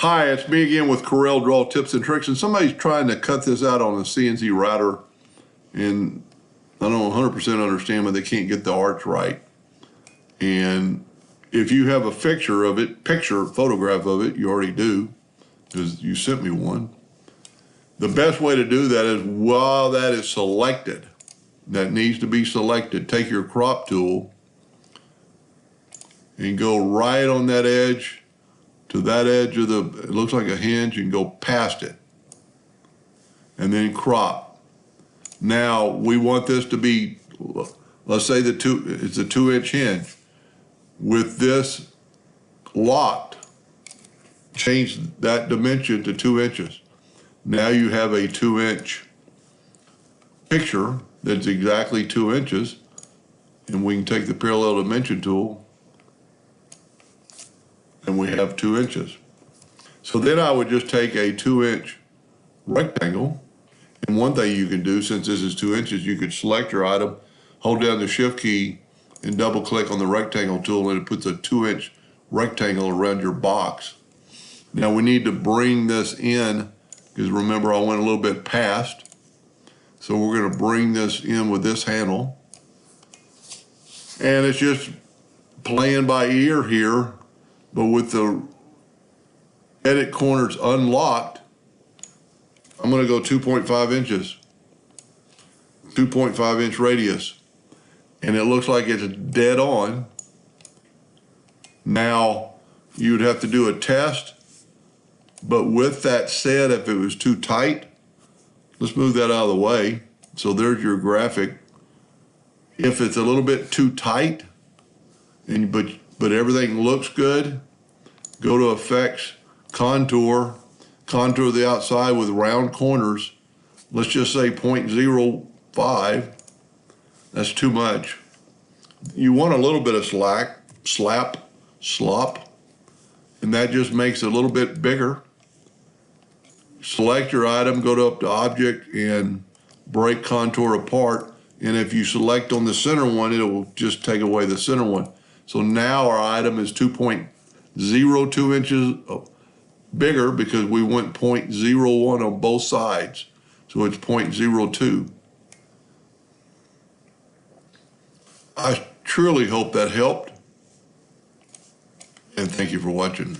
Hi, it's me again with Corel Draw Tips and Tricks, and somebody's trying to cut this out on a CNC router, and I don't 100% understand why they can't get the arch right. And if you have a photograph of it, you already do, because you sent me one. The best way to do that is while that is selected, that needs to be selected, take your crop tool and go right on that edge to that edge of it looks like a hinge, and go past it. And then crop. Now we want this to be, let's say it's a 2-inch hinge. With this locked, change that dimension to 2 inches. Now you have a 2-inch picture that's exactly 2 inches, and we can take the parallel dimension tool and we have 2 inches. So then I would just take a 2-inch rectangle, and one thing you can do, since this is 2 inches, you could select your item, hold down the shift key, and double click on the rectangle tool, and it puts a 2-inch rectangle around your box. Now we need to bring this in, because remember I went a little bit past, so we're going to bring this in with this handle, and it's just playing by ear here. But with the edit corners unlocked, I'm going to go 2.5 inches, 2.5 inch radius, and it looks like it's dead on. Now you would have to do a test, but with that said, if it was too tight, let's move that out of the way. So there's your graphic. If it's a little bit too tight, but everything looks good, go to Effects, Contour the outside with round corners. Let's just say 0.05. That's too much. You want a little bit of slop, and that just makes it a little bit bigger. Select your item, go up to Object, and break contour apart. And if you select on the center one, it will just take away the center one. So now our item is 2.02 inches bigger, because we went 0.01 on both sides. So it's 0.02. I truly hope that helped, and thank you for watching.